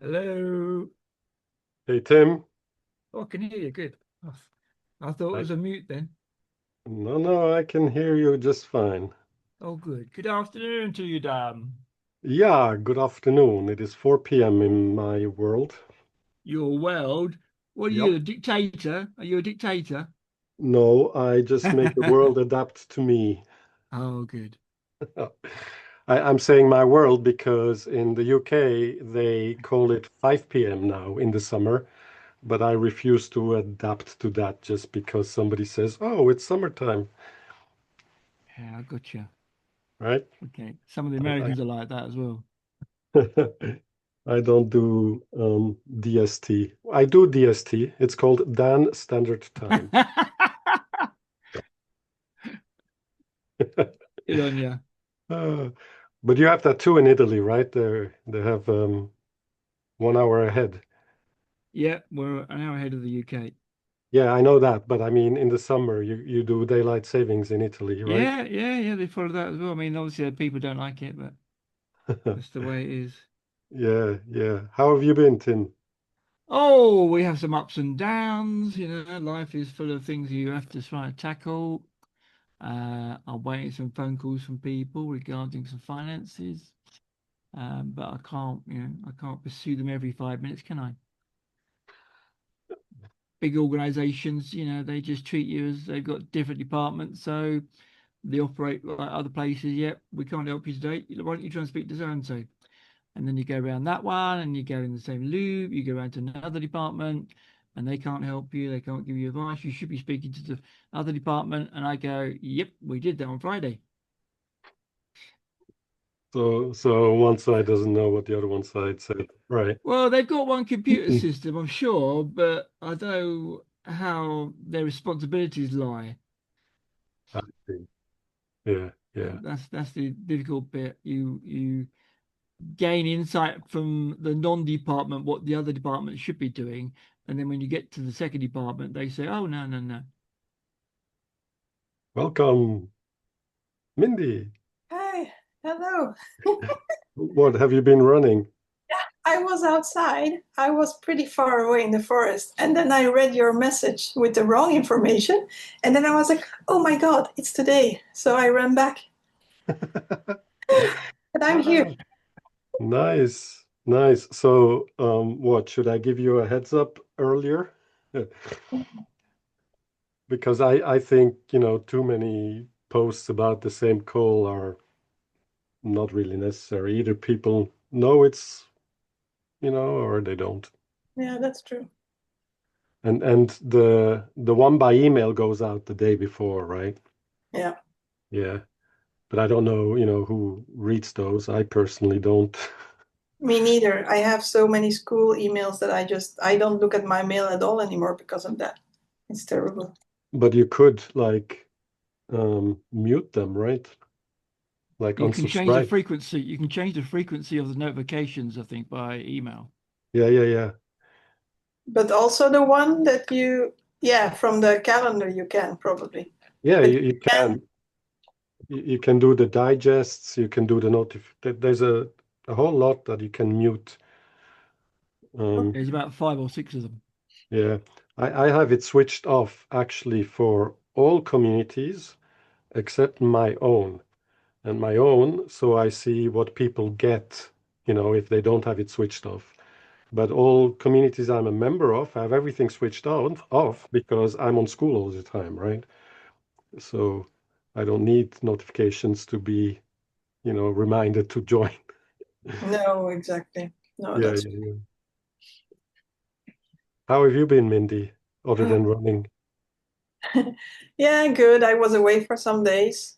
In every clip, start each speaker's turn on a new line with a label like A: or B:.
A: Hello.
B: Hey Tim.
A: Oh, I can hear you. Good. Oh, I thought it
B: I,
A: was a mute then.
B: no, I can hear you just fine.
A: Oh, good. Good afternoon to you, Dan.
B: Yeah, good afternoon. It is 4 p.m. in my world.
A: Your world. What are you,
B: Yep.
A: a dictator? Are you a dictator?
B: No, I just make the world adapt to me.
A: Oh, good.
B: I'm saying my world because in the UK they call it 5 p.m. now in the summer, but I refuse to adapt to that just because somebody says, "Oh, it's summertime,"
A: Yeah, I got you.
B: right?
A: Okay. Some of the
B: I,
A: Americans are like that as well.
B: I don't do DST. I do DST. It's called Dan Standard Time.
A: Good on you.
B: Uh, but you have that too in Italy, right? They have 1 hour ahead.
A: Yeah, we're an hour ahead of the UK.
B: Yeah, I know that, but I mean in the summer you do daylight savings in Italy, right?
A: Yeah, they follow that as well. I mean, obviously, people don't like it, but that's the way it is.
B: Yeah, yeah. How have you been, Tim?
A: Oh, we have some ups and downs. Life is full of things you have to try and tackle. I'm waiting some phone calls from people regarding some finances. But I can't, I can't pursue them every 5 minutes, can I? Big organizations, they just treat you as they've got different departments, so they operate like other places. Yep, we can't help you today. Why don't you try and speak to so and so? And then you go around that one and you go in the same loop, you go around to another department and they can't help you, they can't give you advice. You should be speaking to the other department. And I go, yep, we did that on Friday.
B: So one side doesn't know what the other one side said, right?
A: Well, they've got one computer system, I'm sure, but I don't know how their responsibilities lie.
B: I see. Yeah, yeah.
A: That's the difficult bit. You gain insight from the non-department what the other department should be doing, and then when you get to the second department, they say, "Oh, no, no, no."
B: Welcome, Mindy.
C: Hi, hello.
B: What have you been running?
C: I was outside. I was pretty far away in the forest. And then I read your message with the wrong information. And then I was like, oh my God, it's today. So I ran back and I'm here.
B: Ah, nice, nice. So, what should I give you a heads up earlier? Because I think, too many posts about the same call are not really necessary. Either people know it's, or they don't.
C: Yeah, that's true.
B: And the one by email goes out the day before, right?
C: Yeah,
B: Yeah. But I don't know, who reads those. I personally don't.
C: me neither. I have so many school emails that I don't look at my mail at all anymore because of that. It's terrible.
B: But you could like mute them, right? Like
A: You can change the
B: unsubscribe.
A: frequency. You can change the frequency of the notifications, I think, by email.
B: Yeah, yeah, yeah.
C: But also the one that yeah, from the calendar you can probably.
B: Yeah,
C: But
B: you
C: you can
B: can. You can do the digests, you can do the there's a whole lot that you can mute. Um,
A: There's about five or six of them.
B: yeah, I have it switched off actually for all communities except my own. And my own, so I see what people get, if they don't have it switched off. But all communities I'm a member of have everything switched on off because I'm on school all the time, right? So I don't need notifications to be, reminded to join.
C: no, exactly. No,
B: Yeah,
C: that's
B: yeah, yeah. How have you been, Mindy, other than running?
C: yeah, good. I was away for some days,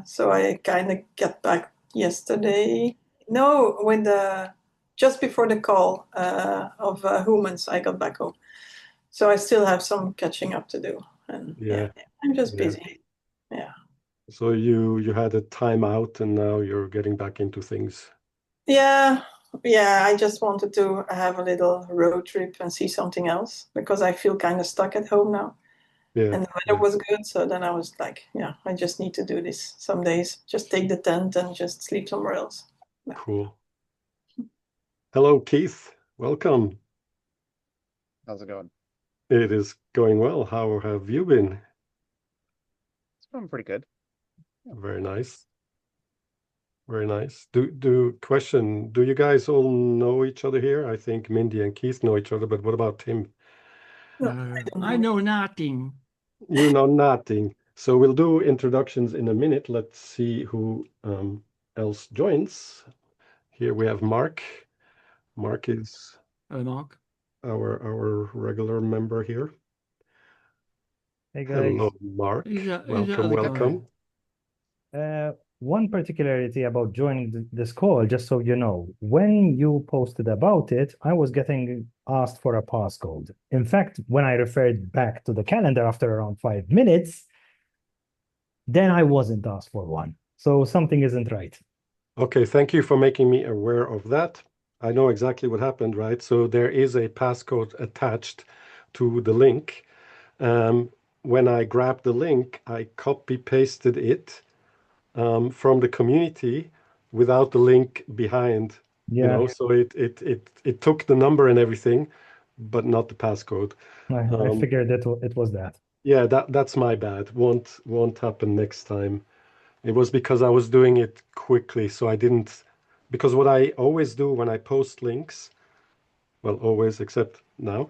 C: so I kind of got back yesterday. No, when the just before the call of humans, I got back home. So I still have some catching up to do, and yeah,
B: Yeah,
C: I'm just
B: yeah.
C: busy. Yeah,
B: So you had a time out and now you're getting back into things.
C: yeah, yeah. I just wanted to have a little road trip and see something else because I feel kind of stuck at home now.
B: Yeah,
C: And the weather
B: yeah.
C: was good, so then I was like, yeah, I just need to do this some days. Just take the tent and just sleep somewhere else. Yeah.
B: Cool. Hello, Keith. welcome.
D: How's it going?
B: It is going well. How have you been?
D: It's going pretty good.
B: Very nice. Very nice. Do you guys all know each other here? I think Mindy and Keith know each other, but what about Tim?
C: No,
A: I know nothing.
B: You know nothing. So we'll do introductions in a minute. Let's see who else joins. Here we have Mark. Mark is
A: Hello, Mark.
B: our regular member here.
E: Hey guys.
B: Hello, Mark.
A: Who's that
B: Welcome,
A: other guy?
B: welcome.
E: One particularity about joining this call, just so you know, when you posted about it, I was getting asked for a passcode. In fact, when I referred back to the calendar after around 5 minutes, then I wasn't asked for one. So something isn't right.
B: Okay, thank you for making me aware of that. I know exactly what happened, right? So there is a passcode attached to the link. When I grabbed the link, I copy-pasted it from the community without the link behind, you
E: Yeah,
B: know, so it took the number and everything, but not the passcode.
E: I figured it was that.
B: Yeah, that's my bad. Won't happen next time. It was because I was doing it quickly, so I didn't, because what I always do when I post links, well, always except now,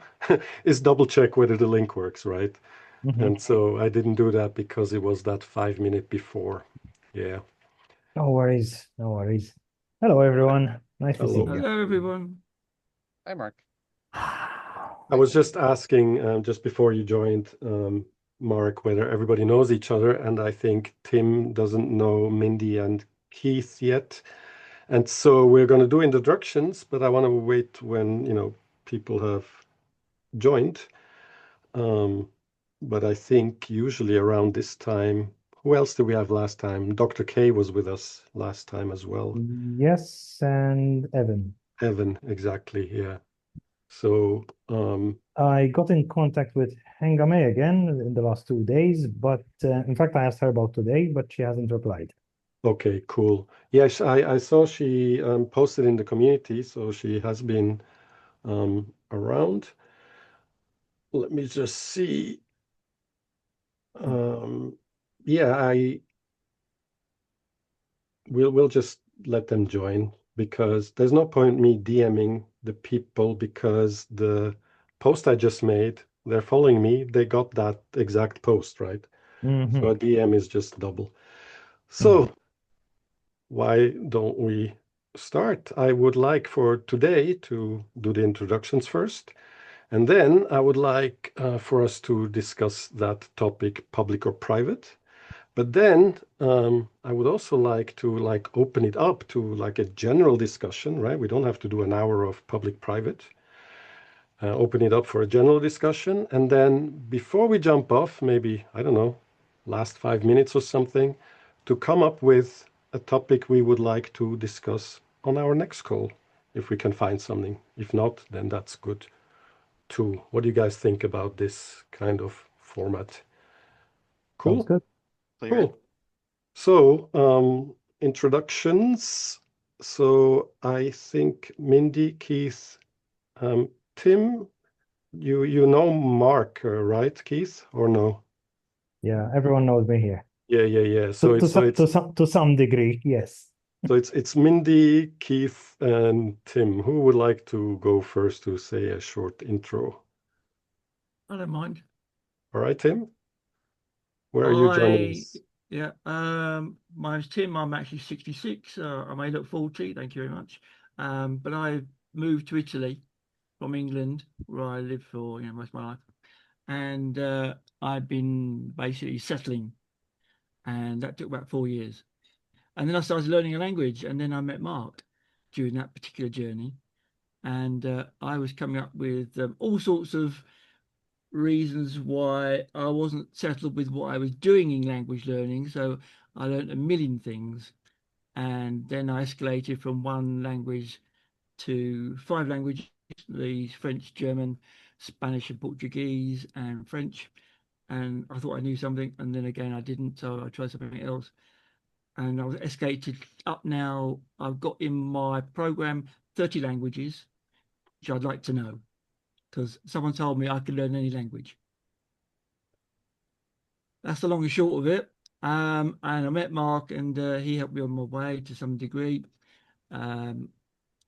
B: is double check whether the link works, right?
E: Mhm.
B: And so I didn't do that because it was that 5 minute before. Yeah.
E: No worries, no worries. Hello, everyone. Nice to see
B: Hello.
E: you.
A: Hello, everyone.
D: Hi, Mark.
B: I was just asking just before you joined, Mark, whether everybody knows each other, and I think Tim doesn't know Mindy and Keith yet. And so we're going to do introductions, but I want to wait when, you know, people have joined. But I think usually around this time, who else did we have last time? Dr. K was with us last time as well.
E: Yes, and Evan.
B: Evan, exactly, yeah. So,
E: I got in contact with Hengame again in the last 2 days, but in fact, I asked her about today, but she hasn't replied.
B: okay, cool. Yes, I saw she posted in the community, so she has been around. Let me just see. Yeah, we'll just let them join because there's no point me DMing the people because the post I just made, they're following me, they got that exact post, right?
E: Mhm.
B: So a DM is just double. So why don't we start? I would like for today to do the introductions first, and then I would like for us to discuss that topic, public or private. But then I would also like to open it up to like a general discussion, right? We don't have to do an hour of public-private. Open it up for a general discussion. And then before we jump off, maybe, I don't know, last 5 minutes or something, to come up with a topic we would like to discuss on our next call, if we can find something. If not, then that's good too. What do you guys think about this kind of format? Cool?
E: Sounds good.
D: Clear.
B: Cool. So, introductions. So I think Mindy, Keith, Tim, you know Mark, right, Keith, or no?
E: Yeah, everyone knows me here.
B: Yeah.
E: To some degree, yes.
B: So it's Mindy, Keith, and Tim. Who would like to go first to say a short intro?
A: I don't mind.
B: All right, Tim. Where are you joining us?
A: Yeah, my name's Tim. I'm actually 66. I may look 40. Thank you very much. But I moved to Italy from England, where I lived for most of my life, and I've been basically settling, and that took about 4 years. And then I started learning a language, and then I met Mark during that particular journey, and I was coming up with all sorts of reasons why I wasn't settled with what I was doing in language learning. So I learned a million things. And then I escalated from one language to 5 languages, the French, German, Spanish and Portuguese and French. And I thought I knew something, and then again I didn't, so I tried something else. And I was escalated up now. I've got in my program 30 languages, I'd like to know, because someone told me I could learn any language. That's the long and short of it. And I met Mark, and he helped me on my way to some degree. And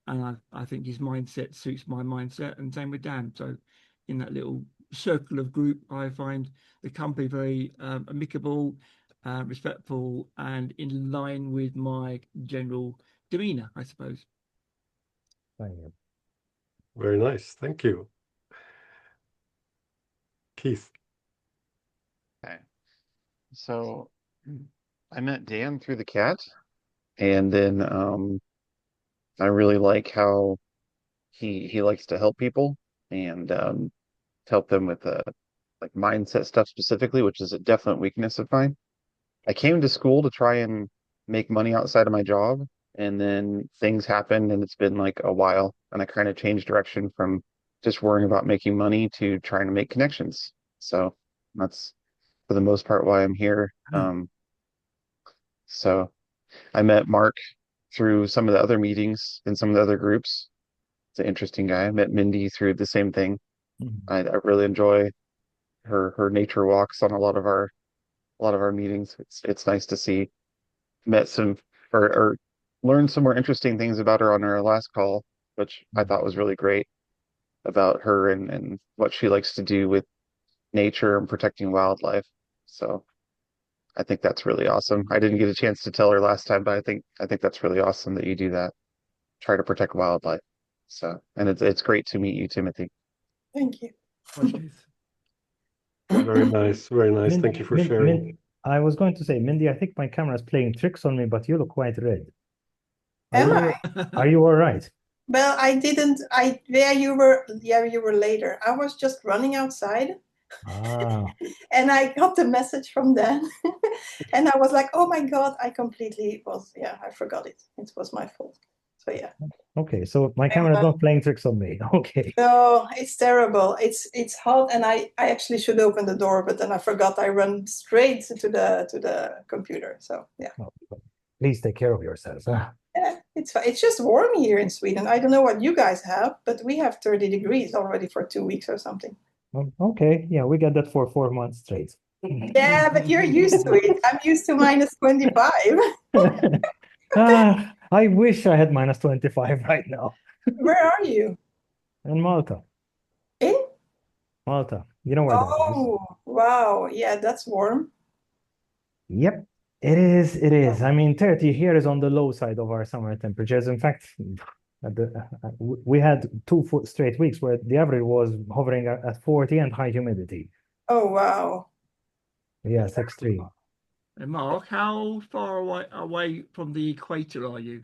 A: I think his mindset suits my mindset, and same with Dan. So in that little circle of group, I find the company very amicable, respectful, and in line with my general demeanor, I suppose.
E: Thank you.
B: Very nice. Thank you. Keith.
D: Okay. So I met Dan through the cat, and then I really like how he likes to help people and help them with like mindset stuff specifically, which is a definite weakness of mine. I came to school to try and make money outside of my job, and then things happened, and it's been like a while, and I kind of changed direction from just worrying about making money to trying to make connections. So that's for the most part why I'm here. So I met Mark through some of the other meetings in some of the other groups. It's an interesting guy. I met Mindy through the same thing.
E: Mhm.
D: I really enjoy her nature walks on a lot of our meetings. It's nice to see. Met some or learned some more interesting things about her on our last call, which I thought was really great about her and what she likes to do with nature and protecting wildlife. So I think that's really awesome. I didn't get a chance to tell her last time, but I think that's really awesome that you do that. Try to protect wildlife. So, and it's great to meet you, Timothy.
C: Thank you.
B: Very nice. Very nice. Thank you for sharing.
E: I was going to say, Mindy, I think my camera is playing tricks on me, but you look quite red.
C: Am I?
E: Are you all right?
C: Well, I didn't. You were later. I was just running outside,
E: Ah,
C: and I got the message from Dan, and I was like, "Oh my God!" I forgot it. It was my fault. So yeah.
E: okay. So my camera is not playing tricks on me. Okay.
C: No, it's terrible. It's hot, and I actually should open the door, but then I forgot. I run straight to the computer. So yeah.
E: Well, please take care of yourself.
C: Yeah, it's fine. It's just warm here in Sweden. I don't know what you guys have, but we have 30 degrees already for 2 weeks or something.
E: Well, okay. Yeah, we got that for 4 months straight.
C: Yeah, but you're used to it. I'm used to minus 25.
E: I wish I had minus 25 right now.
C: Where are you?
E: In Malta.
C: In?
E: Malta. You know where that is.
C: Oh, wow. Yeah, that's warm.
E: Yep, it is. It is. I mean, 30 here is on the low side of our summer temperatures. In fact, we had 2 straight weeks where the average was hovering at 40 and high humidity.
C: Oh, wow.
E: Yes, extreme.
A: And Mark, how far away from the equator are you?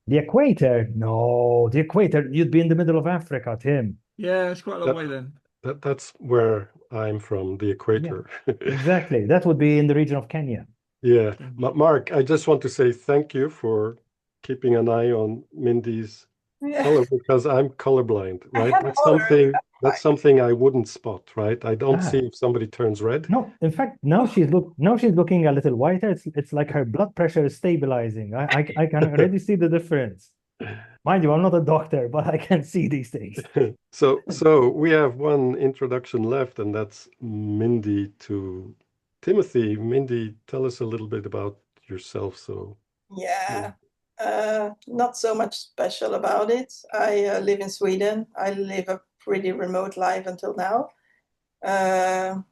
E: The equator? No, the equator, you'd be in the middle of Africa, Tim.
A: Yeah, it's quite a long way then.
B: That's where I'm from, the equator.
E: Exactly. That would be in the region of Kenya.
B: Yeah. Mark, I just want to say thank you for keeping an eye on Mindy's color, because I'm colorblind, right? That's something I wouldn't spot, right? I don't see if somebody turns red.
E: No, in fact, now she's looking a little whiter. It's like her blood pressure is stabilizing. I can already see the difference. Mind you, I'm not a doctor, but I can see these things.
B: So we have one introduction left, and that's Mindy to Timothy. Mindy, tell us a little bit about yourself.
C: Yeah, not so much special about it. I live in Sweden. I live a pretty remote life until now,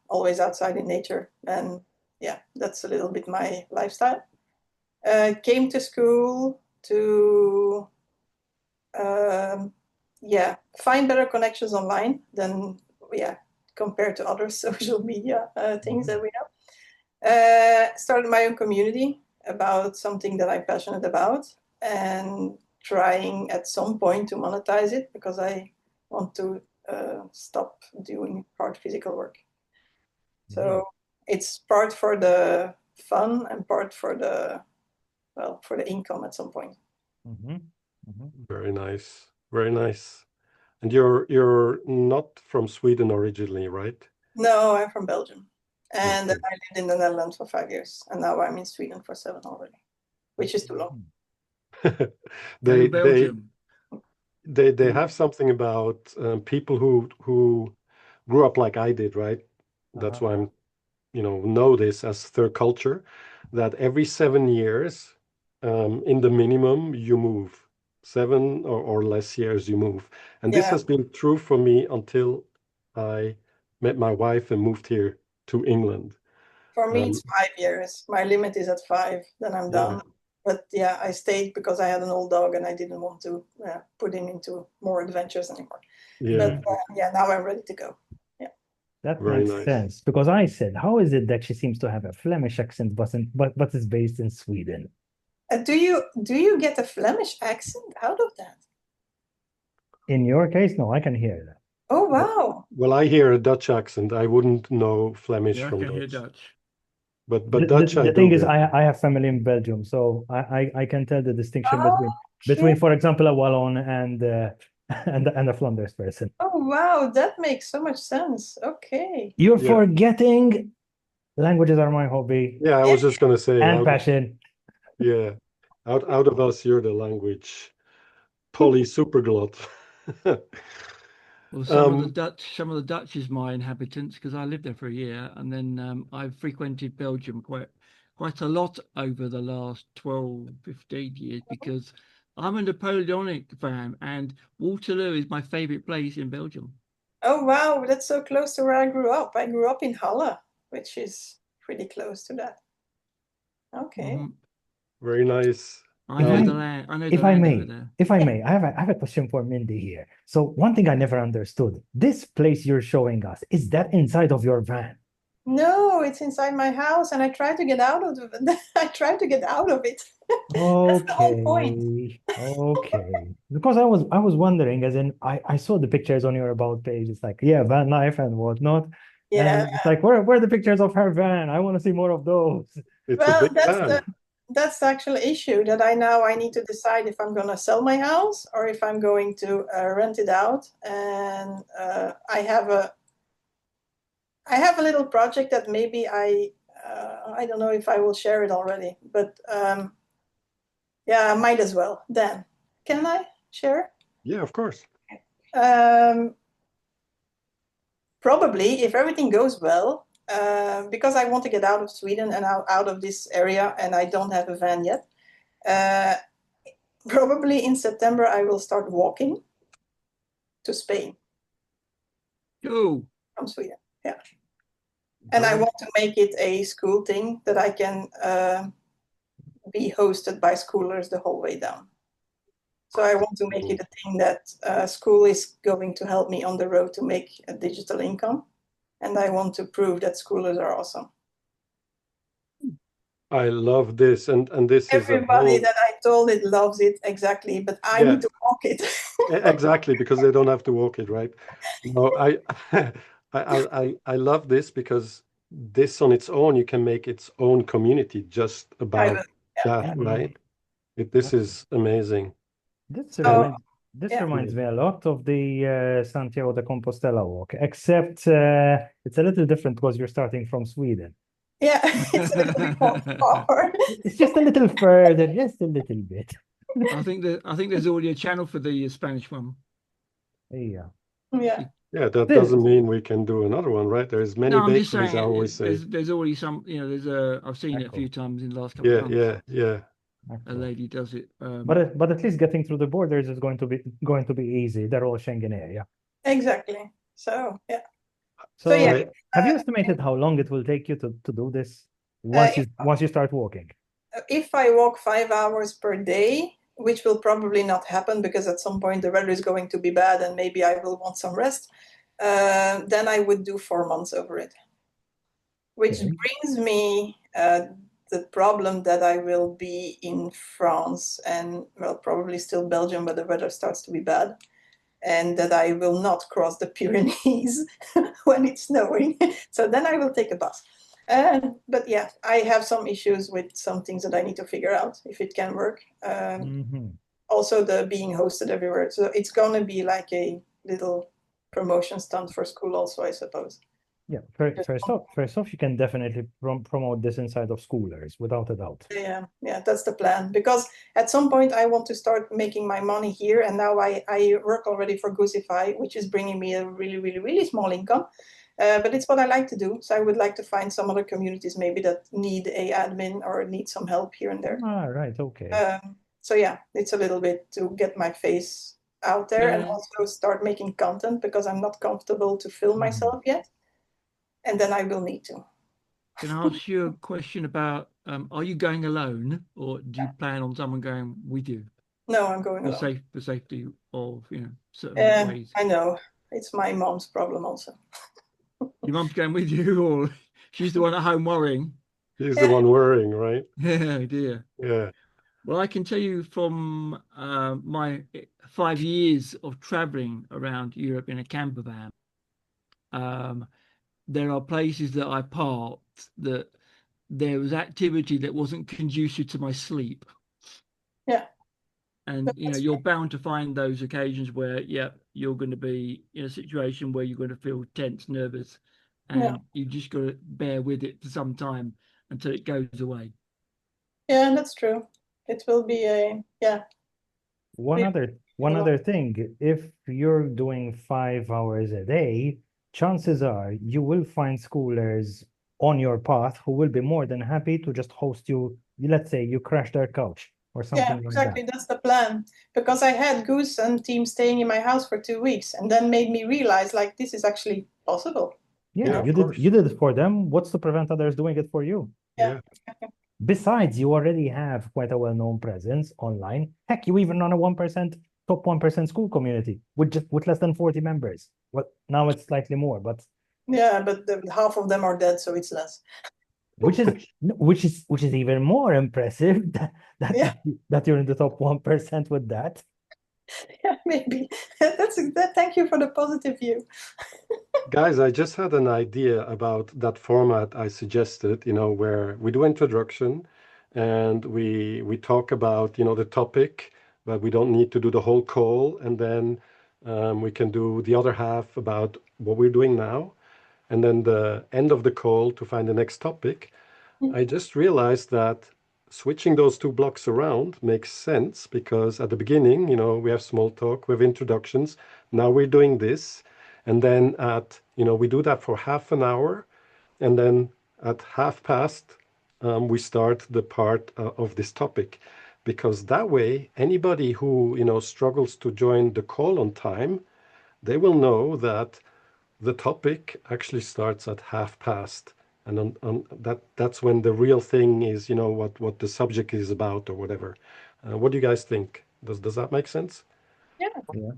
C: always outside in nature. And yeah, that's a little bit my lifestyle. Came to school to find better connections online than compared to other social media things that we know. Started my own community about something that I'm passionate about, and trying at some point to monetize it, because I want to stop doing hard physical work. So it's part for the fun and part for the income at some point.
B: Very nice. Very nice. And you're not from Sweden originally, right?
C: No, I'm from Belgium. And I lived in the Netherlands for 5 years, and now I'm in Sweden for 7 already, which is too long.
A: Belgium.
B: they have something about people who grew up like I did, right? That's why I'm, know this as third culture, that every 7 years, in the minimum, you move. 7 or less years you move. And this
C: Yeah.
B: has been true for me until I met my wife and moved here to England.
C: For me, it's 5 years. My limit is at 5, then I'm done. But yeah, I stayed because I had an old dog and I didn't want to put him into more adventures anymore.
B: Yeah.
C: But now I'm ready to go. Yeah.
E: That
B: Very
E: makes
B: nice.
E: sense, because I said, how is it that she seems to have a Flemish accent, but is based in Sweden?
C: Do you get a Flemish accent out of that?
E: In your case, no, I can hear that.
C: Oh, wow.
B: Well, I hear a Dutch accent. I wouldn't know Flemish
A: Yeah, I
B: from
A: can hear
B: Dutch.
A: Dutch.
B: But
E: The,
B: Dutch
E: the,
B: I
E: the
B: do
E: thing is,
B: get.
E: I have family in Belgium, so I can tell the distinction
C: Okay.
E: between, for example, a Wallon and a Flanders person.
C: Oh, wow. That makes so much sense. Okay.
E: You're
B: Yeah.
E: forgetting languages are my hobby
B: Yeah, I was just gonna say
E: and passion.
B: Yeah. Out of us, you're the language poly superglot.
A: Well, some of the Dutch is my inhabitants because I lived there for a year, and then I've frequented Belgium quite a lot over the last 12, 15 years because I'm a Napoleonic fan, and Waterloo is my favorite place in Belgium.
C: Oh, wow. That's so close to where I grew up. I grew up in Halle, which is pretty close to that. Okay.
A: Mhm.
B: Very nice.
A: I know the land. I know the
E: If I
A: land over
E: may,
A: there.
E: I have a question for Mindy here. So one thing I never understood, this place you're showing us, is that inside of your van?
C: No, it's inside my house, and I try to get out of it. I try to get out of it. That's the whole point.
E: Okay. Because I was wondering, as in I saw the pictures on your about page. It's like, yeah, van life and whatnot.
C: Yeah.
E: And it's like, where are the pictures of her van? I want to see more of those.
B: It's a
C: Well,
B: big van.
C: that's the actual issue that I need to decide if I'm going to sell my house or if I'm going to rent it out. And I have a little project that maybe I don't know if I will share it already, but yeah, I might as well. Dan, can I share?
B: Yeah, of course.
C: Probably, if everything goes well, because I want to get out of Sweden and out of this area, and I don't have a van yet. Probably in September, I will start walking to Spain
A: Oh,
C: from Sweden. Yeah. And I want to make it a school thing that I can be hosted by schoolers the whole way down. So I want to make it a thing that school is going to help me on the road to make a digital income. And I want to prove that schoolers are awesome.
B: I love this, and this
C: Everybody
B: is
C: that I told it loves it, exactly, but I need to walk it.
B: exactly, because they don't have to walk it, right? No, I love this because this on its own, you can make its own community just about that, right? This is amazing.
E: This
C: Yeah.
E: reminds me a lot of the Santiago de Compostela walk, except it's a little different because you're starting from Sweden.
C: Yeah, it's a little bit more far.
E: It's just a little further, just a little bit.
A: I think there's already a channel for the Spanish one.
E: Yeah.
C: Yeah.
B: Yeah, that doesn't mean we can do another one, right? There's many
A: No, I'm just
B: bakeries, I
A: saying
B: always say.
A: there's already some, I've seen it a few times in the last couple
B: Yeah,
A: of months.
B: yeah.
A: A lady does it.
E: But at least getting through the borders is going to be easy. They're all Schengen area.
C: Exactly. So yeah.
E: So
C: yeah.
E: Have you estimated how long it will take you to do this once you start walking?
C: If I walk 5 hours per day, which will probably not happen because at some point the weather is going to be bad and maybe I will want some rest, then I would do 4 months over it. Which brings me the problem that I will be in France and, well, probably still Belgium, but the weather starts to be bad. And that I will not cross the Pyrenees when it's snowing. So then I will take a bus. But yeah, I have some issues with some things that I need to figure out if it can work. Also, the being hosted everywhere. So it's going to be like a little promotion stunt for school also, I suppose.
E: Yeah, first off, you can definitely promote this inside of schoolers, without a doubt.
C: Yeah, that's the plan. Because at some point I want to start making my money here, and now I work already for Goosify, which is bringing me a really, really, really small income. But it's what I like to do. So I would like to find some other communities maybe that need a admin or need some help here and there.
E: Ah, right, okay.
C: So yeah, it's a little bit to get my face out there and
A: Yeah.
C: also start making content, because I'm not comfortable to film myself yet. And then I will need to.
A: Can I ask you a question about, are you going alone, or do you plan on someone going with you
C: No, I'm going
A: for
C: alone.
A: the safety of, certain ways?
C: I know. It's my mom's problem also.
A: Your mum's going with you, or she's the one at home worrying?
B: He's the one worrying, right?
A: Yeah, dear.
B: Yeah.
A: Well, I can tell you from my 5 years of traveling around Europe in a camper van, there are places that I parked that there was activity that wasn't conducive to my sleep.
C: Yeah.
A: And you're bound to find those occasions where, you're going to be in a situation where you're going to feel tense, nervous, and you just got to bear with it for some time until it goes away.
C: Yeah, that's true. It will be
E: One other thing, if you're doing 5 hours a day, chances are you will find schoolers on your path who will be more than happy to just host you. Let's say you crash their couch or something like
C: exactly.
E: that.
C: That's the plan. Because I had Goose and team staying in my house for 2 weeks, and then made me realize like this is actually possible.
E: Yeah,
B: of
E: you
B: course.
E: did it for them. What's to prevent others doing it for you?
C: Yeah.
E: Besides, you already have quite a well-known presence online. Heck, you even run a 1% top 1% school community with less than 40 members. Well, now it's slightly more, but
C: Yeah, but half of them are dead, so it's less.
E: which is even more impressive that
C: Yeah.
E: that you're in the top 1% with that.
C: Yeah, maybe. Thank you for the positive view.
B: Guys, I just had an idea about that format I suggested, where we do introduction and we talk about, the topic, but we don't need to do the whole call. And then we can do the other half about what we're doing now. And then the end of the call to find the next topic. I just realized that switching those 2 blocks around makes sense, because at the beginning, we have small talk, we have introductions. Now we're doing this. And then we do that for half an hour. And then at past, we start the part of this topic. Because that way, anybody who, struggles to join the call on time, they will know that the topic actually starts at past. And on that's when the real thing is, what the subject is about or whatever. What do you guys think? Does that make sense?
E: Yeah.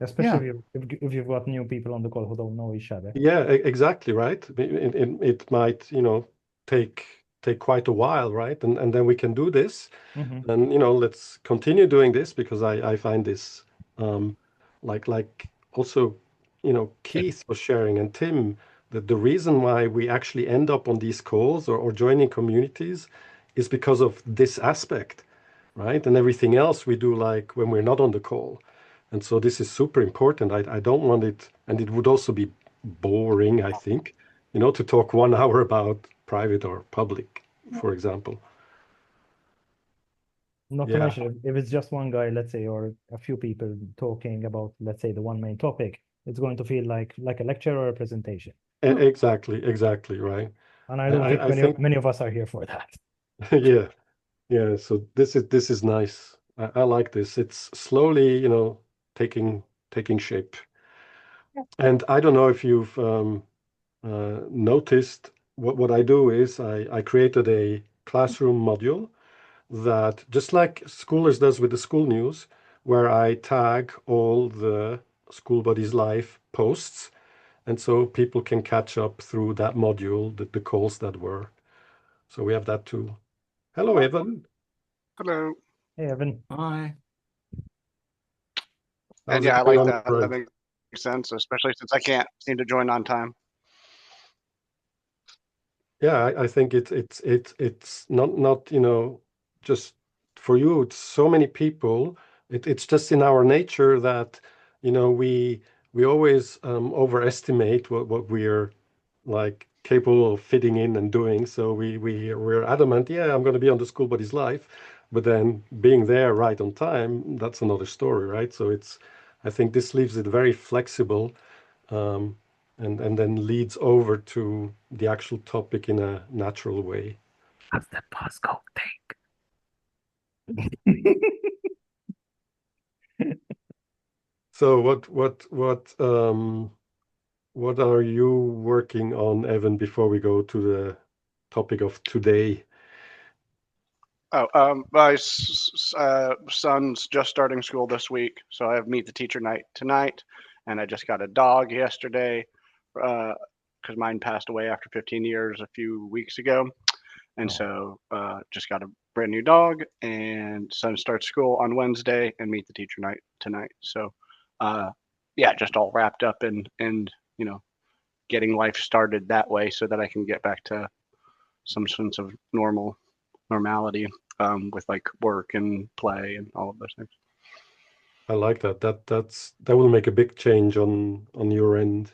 E: Especially if you've got new people on the call who don't know each other.
B: Yeah, exactly, right. It might, take quite a while, right? And then we can do this, and let's continue doing this, because I find this like also, Keith was sharing, and Tim, that the reason why we actually end up on these calls or joining communities is because of this aspect, right? And everything else we do, like when we're not on the call. And so this is super important. I don't want it, and it would also be boring, I think, to talk 1 hour about private or public, for example.
E: Not to mention, if it's just one guy, let's say, or a few people talking about, let's say, the one main topic, it's going to feel like a lecture or a presentation.
B: Exactly, right.
E: And I don't think many of us are here for that.
B: Yeah. So this is nice. I like this. It's slowly, taking shape. And I don't know if you've noticed, what I do is I created a classroom module that, just like Schoolers does with the school news, where I tag all the Skool Buddies live posts. And so people can catch up through that module, the calls that were. So we have that too. Hello, Evan.
F: Hello.
E: Hey, Evan.
A: Hi.
F: And yeah, I like that. That makes sense, especially since I can't seem to join on time.
B: Yeah, I think it's not just for you. It's so many people. It's just in our nature that we always overestimate what we're like capable of fitting in and doing. So we're adamant, yeah, I'm going to be on the Skool Buddies live, but then being there right on time, that's another story, right? So I think this leaves it very flexible, and then leads over to the actual topic in a natural way.
E: How's the passcode thing?
B: So what are you working on, Evan, before we go to the topic of today?
F: Oh, my son's just starting school this week, so I have meet the teacher night tonight, and I just got a dog yesterday, because mine passed away after 15 years a few weeks ago, and so just got a brand new dog, and son starts school on Wednesday, and meet the teacher night tonight. So, yeah, just all wrapped up and getting life started that way, so that I can get back to some sense of normality. With like work and play and all of those things.
B: I like that. That will make a big change on your end,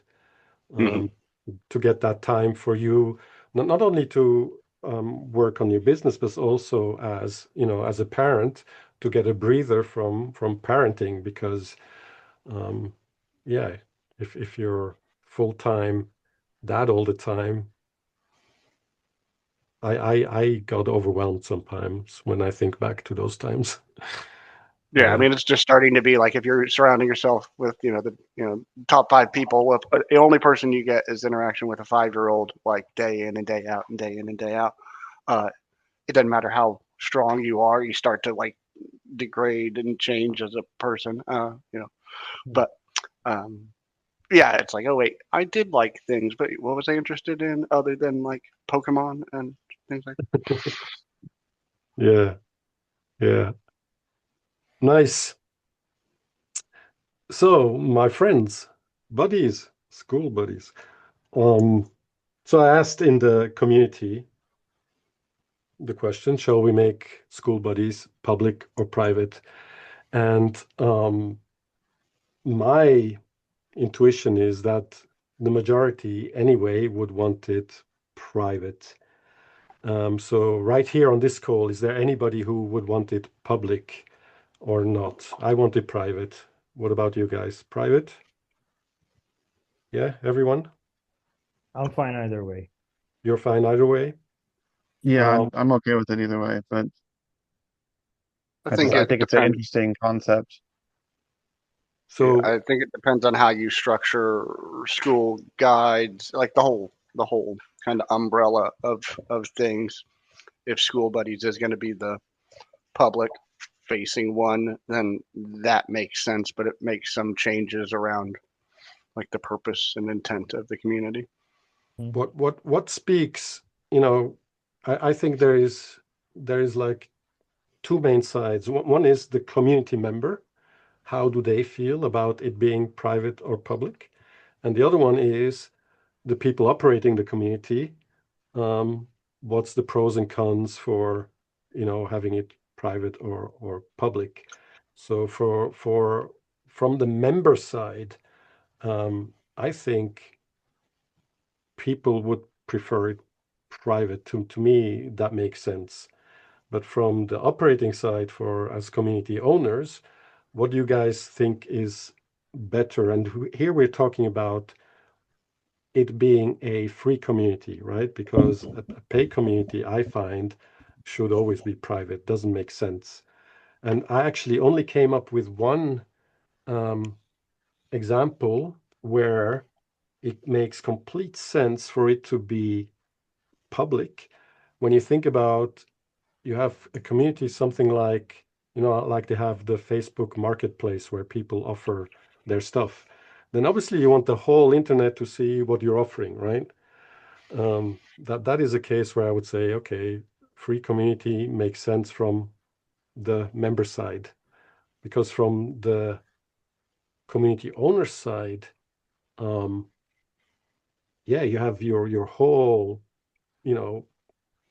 B: to get that time for you, not only to work on your business, but also as as a parent, to get a breather from parenting, because yeah, if you're full-time dad all the time, I got overwhelmed sometimes when I think back to those times.
F: Yeah, I mean, it's just starting to be like, if you're surrounding yourself with the top 5 people, the only person you get is interaction with a 5-year-old, like day in and day out and day in and day out. It doesn't matter how strong you are, you start to like degrade and change as a person. But yeah, it's like, oh wait, I did like things, but what was I interested in other than like Pokemon and things like that?
B: Yeah. Nice. So, my friends, buddies, Skool Buddies. So I asked in the community the question, shall we make Skool Buddies public or private? And my intuition is that the majority anyway would want it private. So right here on this call, is there anybody who would want it public or not? I want it private. What about you guys? Private? Yeah, everyone?
E: I'm fine either way.
B: You're fine either way?
D: Yeah, I'm okay with it either way, but
F: I think
D: I
F: it
D: think it's an
F: depends.
D: interesting concept.
B: So
F: I think it depends on how you structure school guides, like the whole kind of umbrella of things. If Skool Buddies is going to be the public facing one, then that makes sense, but it makes some changes around like the purpose and intent of the community.
B: what speaks, I think there is like two main sides. One is the community member. How do they feel about it being private or public? And the other one is the people operating the community. What's the pros and cons for, having it private or public? So from the member side, I think people would prefer it private. To me, that makes sense. But from the operating side, for as community owners, what do you guys think is better? And here we're talking about it being a free community, right? Because a paid community, I find, should always be private. Doesn't make sense. And I actually only came up with one example where it makes complete sense for it to be public. When you think about, you have a community, something like, like they have the Facebook marketplace where people offer their stuff. Then obviously you want the whole internet to see what you're offering, right? That is a case where I would say, okay, free community makes sense from the member side, because from the community owner side, yeah, you have your whole,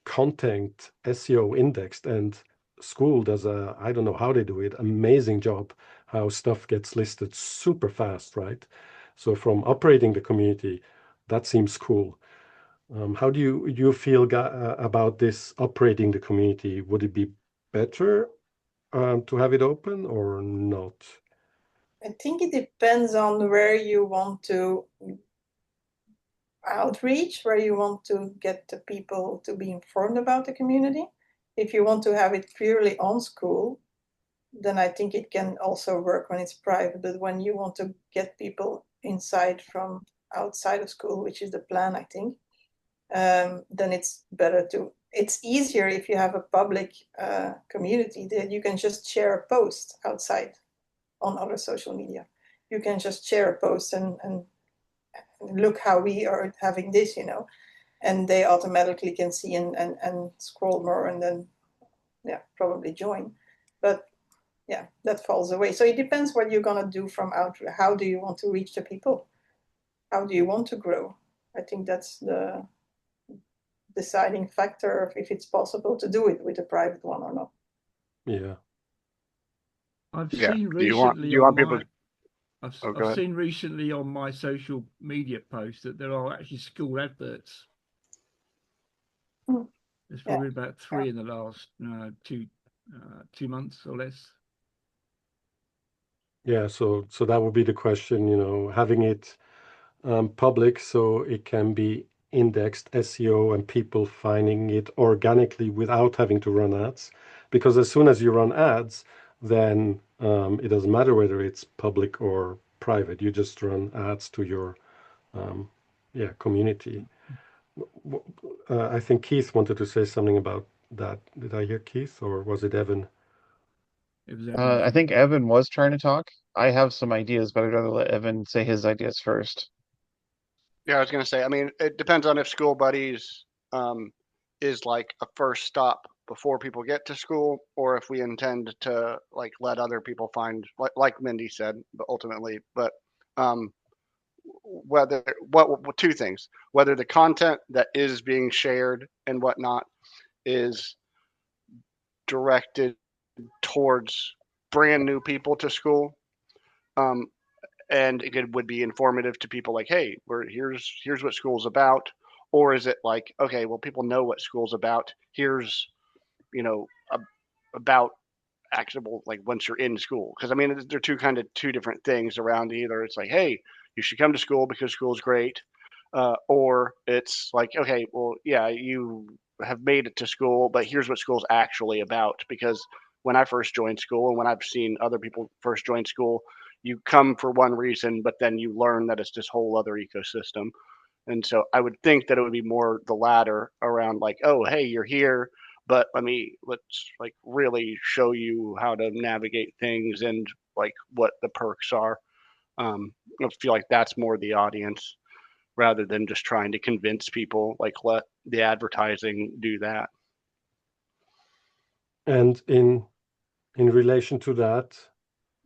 B: content SEO indexed, and Skool does I don't know how they do it, amazing job, how stuff gets listed super fast, right? So from operating the community, that seems cool. How do you feel about this operating the community? Would it be better to have it open or not?
C: I think it depends on where you want to outreach, where you want to get the people to be informed about the community. If you want to have it purely on school, then I think it can also work when it's private. But when you want to get people inside from outside of school, which is the plan, I think, then it's better to. It's easier if you have a public community that you can just share a post outside on other social media. You can just share a post and look how we are having this, and they automatically can see and scroll more and then probably join. But that falls away. So it depends what you're going to do from out. How do you want to reach the people? How do you want to grow? I think that's the deciding factor of if it's possible to do it with a private one or not.
B: Yeah.
A: I've
F: Yeah.
A: seen
F: Do you want
A: recently on
F: people?
A: my I've,
F: Oh, go
A: I've
F: ahead.
A: seen recently on my social media posts that there are actually school adverts.
C: Mm.
A: There's probably about 3 in the last 2 months or less.
B: Yeah, so that would be the question, having it public so it can be indexed SEO and people finding it organically without having to run ads. Because as soon as you run ads, then it doesn't matter whether it's public or private. You just run ads to your community. I think Keith wanted to say something about that. Did I hear Keith or was it Evan?
A: It was Evan, I
D: I think Evan was trying to talk. I have some ideas, but I'd rather let Evan say his ideas first.
F: Yeah, I was going to say, I mean, it depends on if Skool Buddies is like a first stop before people get to school, or if we intend to like let other people find, like Mindy said, but ultimately, but two things, whether the content that is being shared and whatnot is directed towards brand new people to school, and it would be informative to people like, hey, here's what school's about, or is it like, okay, well, people know what school's about, here's about actionable, like once you're in school, because I mean they're two different things around. Either it's like, hey, you should come to school because school's great, or it's like, okay, well, yeah, you have made it to school, but here's what school's actually about. Because when I first joined school and when I've seen other people first join school, you come for one reason, but then you learn that it's this whole other ecosystem. And so I would think that it would be more the latter, around like, oh, hey, you're here, but let's like really show you how to navigate things and like what the perks are. I feel like that's more the audience, rather than just trying to convince people, like let the advertising do that.
B: And in relation to that,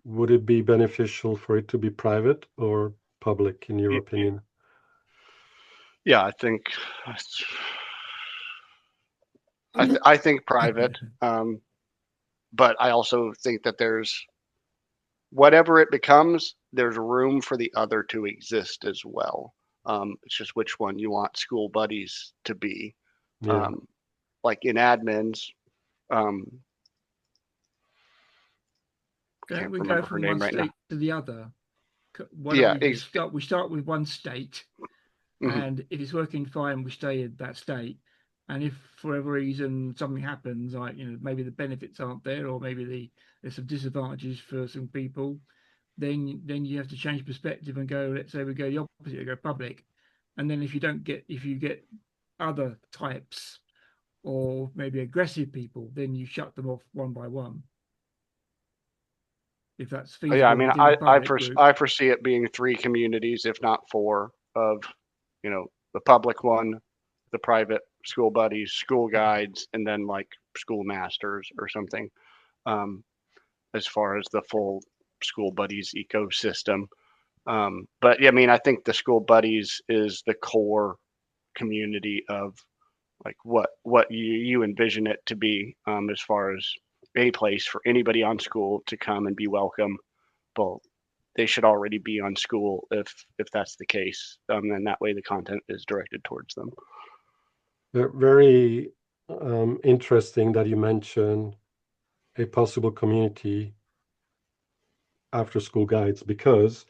B: would it be beneficial for it to be private or public, in your opinion?
F: Yeah, I think private, but I also think that there's, whatever it becomes, there's room for the other to exist as well. It's just which one you want Skool Buddies to be.
B: Yeah.
F: Like in admins,
A: Don't
F: can't
A: we go
F: remember her
A: from
F: name
A: one
F: right now.
A: state to the other? Why
F: Yeah,
A: don't we just start? We start with one state,
F: Mhm.
A: and if it's working fine, we stay in that state. And if for whatever reason something happens, like maybe the benefits aren't there, or maybe there's some disadvantages for some people, then you have to change perspective and go. Let's say we go the opposite, we go public, and then if you get other types or maybe aggressive people, then you shut them off one by one. If that's feasible
F: Yeah, I mean,
A: within the public group.
F: I foresee it being 3 communities, if not 4, of the public one, the private Skool Buddies, school guides, and then like school masters or something. As far as the full Skool Buddies ecosystem. But yeah, I mean, I think the Skool Buddies is the core community of like what you envision it to be, as far as a place for anybody on school to come and be welcome. Well, they should already be on school if that's the case, and that way the content is directed towards them.
B: Very interesting that you mention a possible community after school guides, because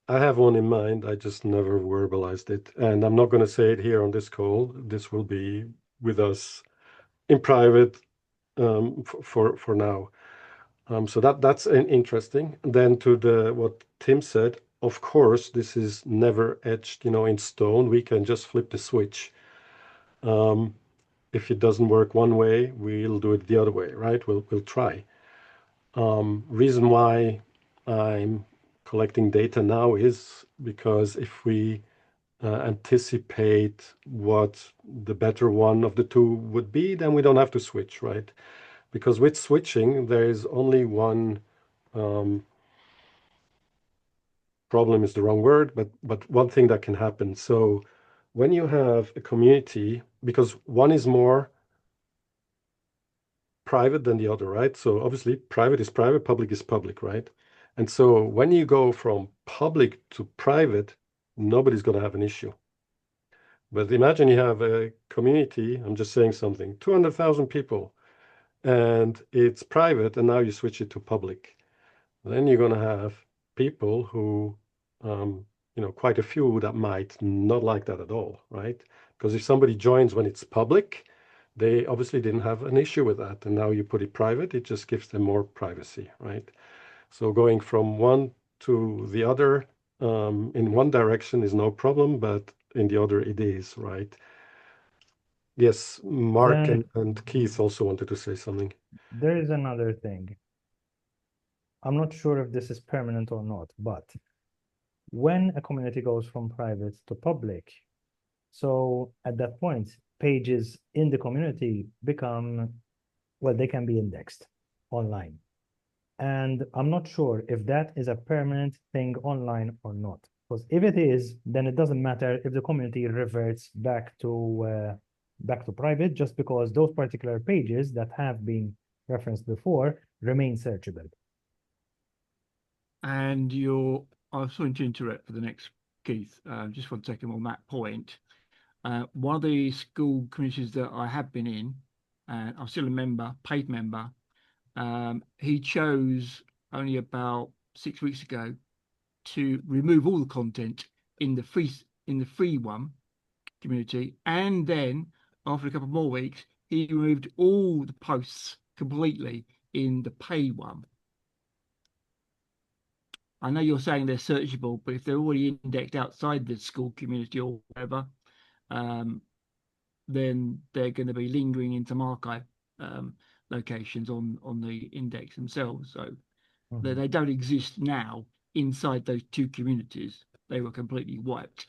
B: I have one in mind. I just never verbalized it. And I'm not going to say it here on this call. This will be with us in private for now. So that's interesting. Then to what Tim said, of course, this is never etched, in stone. We can just flip the switch. If it doesn't work one way, we'll do it the other way, right? We'll try. Reason why I'm collecting data now is because if we anticipate what the better one of the two would be, then we don't have to switch, right? Because with switching, there is only one problem is the wrong word, but one thing that can happen. So when you have a community, because one is more private than the other, right? So obviously private is private, public is public, right? And so when you go from public to private, nobody's going to have an issue. But imagine you have a community, I'm just saying something, 200,000 people, and it's private, and now you switch it to public. Then you're going to have people who, quite a few that might not like that at all, right? Because if somebody joins when it's public, they obviously didn't have an issue with that. And now you put it private, it just gives them more privacy, right? So going from one to the other in one direction is no problem, but in the other it is, right? Yes, Mark and Keith also wanted to say something.
E: There is another thing. I'm not sure if this is permanent or not, but when a community goes from private to public, so at that point, pages in the community become, well, they can be indexed online. And I'm not sure if that is a permanent thing online or not. Because if it is, then it doesn't matter if the community reverts back to private, just because those particular pages that have been referenced before remain searchable.
A: And I'm sorry to interrupt for the next, Keith, just one second on that point. One of the school communities that I have been in, and I'm still a member, paid member, he chose only about 6 weeks ago to remove all the content in the free one community, and then after a couple more weeks, he removed all the posts completely in the pay one. I know you're saying they're searchable, but if they're already indexed outside the school community or whatever, then they're going to be lingering in some archive locations on the index themselves. So they don't exist now inside those two communities. They were completely wiped.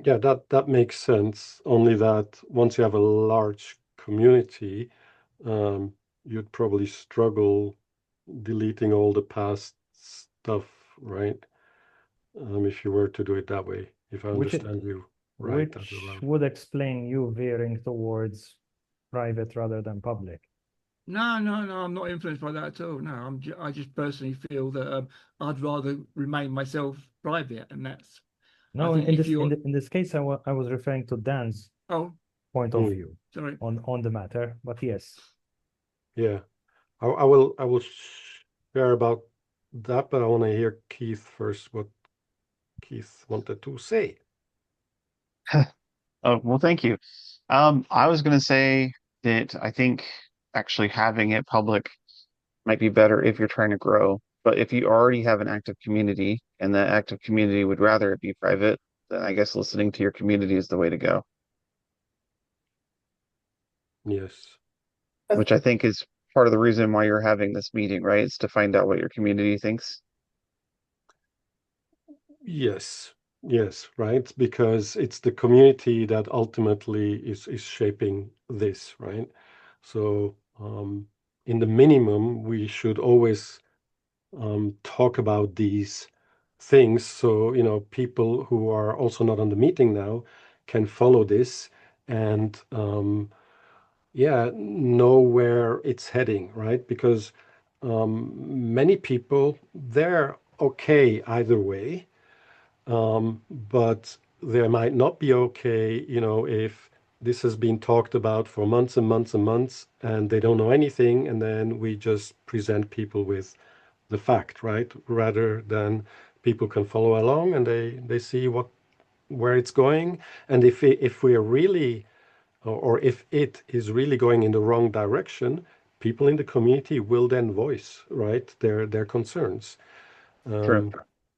B: Yeah, that makes sense. Only that once you have a large community, you'd probably struggle deleting all the past stuff, right? If you were to do it that way, if I understand you right.
E: Which would explain you veering towards private rather than public.
A: No, I'm not influenced by that at all. No, I just personally feel that I'd rather remain myself private, and that's.
E: No, in this case, I was referring to Dan's point of view on the matter, but yes.
B: Yeah, I will share about that, but I want to hear Keith first. What Keith wanted to say.
D: Oh, well, thank you. I was going to say that I think actually having it public might be better if you're trying to grow. But if you already have an active community and that active community would rather it be private, then I guess listening to your community is the way to go.
B: Yes.
D: Which I think is part of the reason why you're having this meeting, right? It's to find out what your community thinks.
B: Yes, right? Because it's the community that ultimately is shaping this, right? So in the minimum, we should always talk about these things. So, people who are also not on the meeting now can follow this and know where it's heading, right? Because many people, they're okay either way. but they might not be okay, if this has been talked about for months and months and months and they don't know anything, and then we just present people with the fact, right? Rather than people can follow along and they see where it's going. And if we are really, or if it is really going in the wrong direction, people in the community will then voice, right, their concerns.
D: True.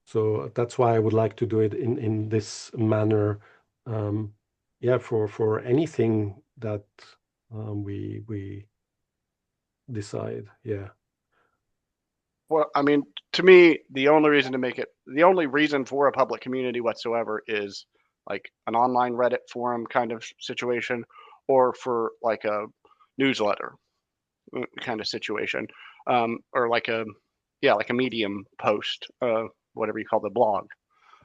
B: So that's why I would like to do it in this manner. Yeah, for anything that we decide. Yeah.
F: Well, I mean, to me, the only reason for a public community whatsoever is like an online Reddit forum kind of situation, or for like a newsletter kind of situation, or like a Medium post, whatever you call the blog.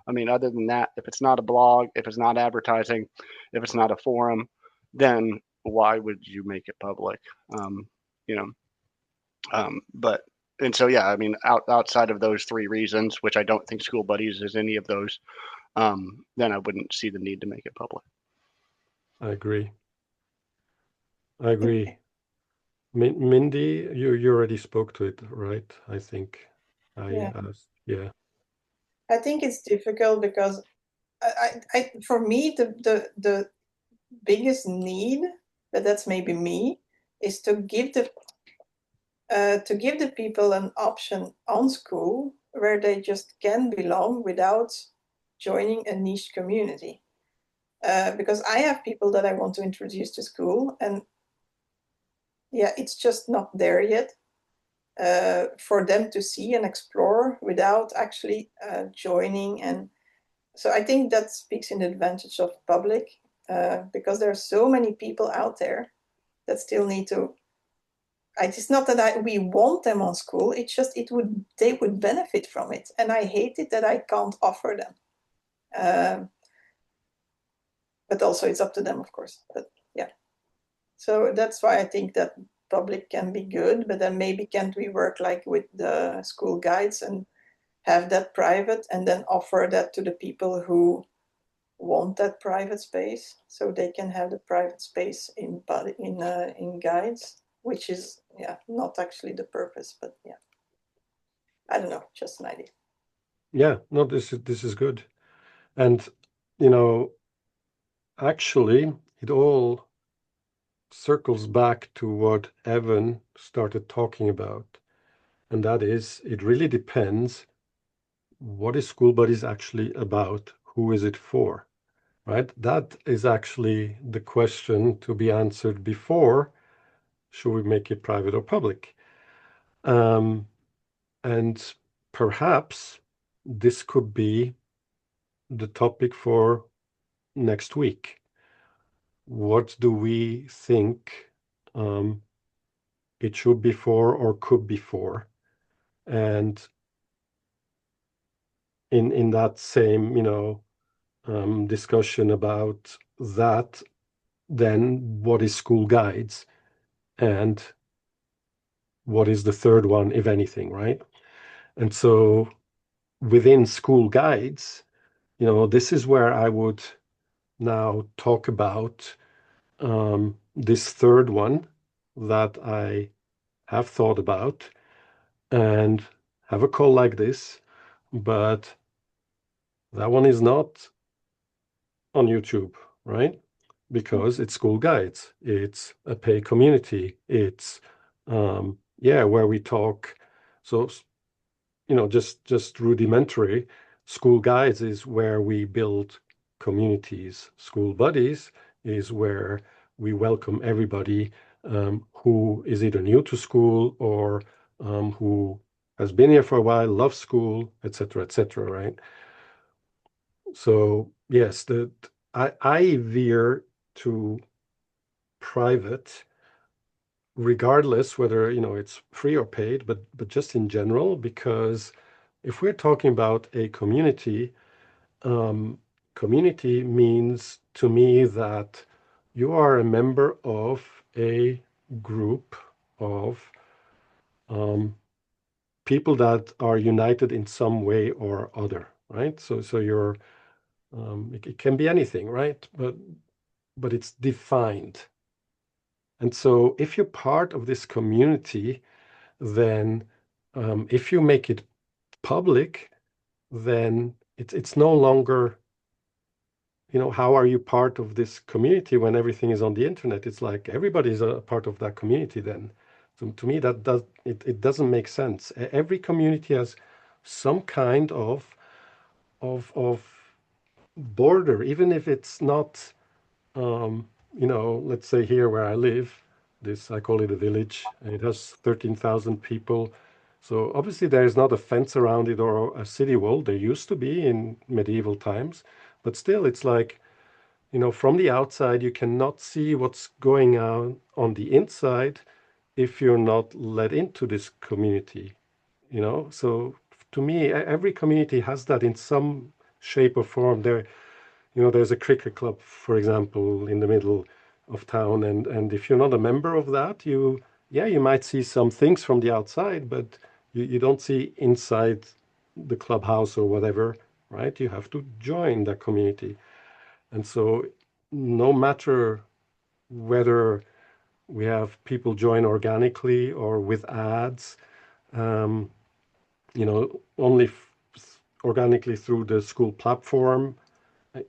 F: I mean, other than that, if it's not a blog, if it's not advertising, if it's not a forum, then why would you make it public? You know, but and so yeah, I mean, outside of those three reasons, which I don't think Skool Buddies is any of those, then I wouldn't see the need to make it public.
B: I agree. Mindy, you already spoke to it, right? I think
C: Yeah.
B: asked. Yeah.
C: I think it's difficult because for me, the biggest need, but that's maybe me, is to give the people an option on Skool where they just can belong without joining a niche community. Because I have people that I want to introduce to Skool, and yeah, it's just not there yet for them to see and explore without actually joining. And so I think that speaks in the advantage of public, because there are so many people out there that still need to. It's not that we want them on Skool. It's just they would benefit from it, and I hate it that I can't offer them. But also it's up to them, of course. But yeah, so that's why I think that public can be good. But then maybe can't we work like with the school guides and have that private, and then offer that to the people who want that private space, so they can have the private space in guides, which is not actually the purpose, but yeah, I don't know, just an idea.
B: Yeah, no, this is good. And actually it all circles back to what Evan started talking about, and that is, it really depends what is Skool Buddies actually about, who is it for, right? That is actually the question to be answered before should we make it private or public. And perhaps this could be the topic for next week. What do we think it should be for or could be for? And in that same, discussion about that, then what is school guides and what is the third one, if anything, right? And so within school guides, this is where I would now talk about this third one that I have thought about and have a call like this, but that one is not on YouTube, right? Because it's school guides, it's a pay community, it's where we talk. So just rudimentary. School guides is where we build communities. Skool Buddies is where we welcome everybody who is either new to school or who has been here for a while, loves school, etc., right? So yes, I veer to private, regardless whether it's free or paid, but just in general, because if we're talking about a community, community means to me that you are a member of a group of people that are united in some way or other, right? So you're it can be anything, right? But it's defined. And so if you're part of this community, then if you make it public, then it's no longer, how are you part of this community when everything is on the internet? It's like everybody's a part of that community then. So to me, it doesn't make sense. Every community has some kind of border, even if it's not, let's say here where I live, I call it a village, and it has 13,000 people. So obviously there is not a fence around it or a city wall. There used to be in medieval times, but still it's like, from the outside, you cannot see what's going on the inside if you're not let into this community, So to me, every community has that in some shape or form. There's a cricket club, for example, in the middle of town, and if you're not a member of that, you might see some things from the outside, but you don't see inside the clubhouse or whatever, right? You have to join that community. And so no matter whether we have people join organically or with ads, only organically through the school platform,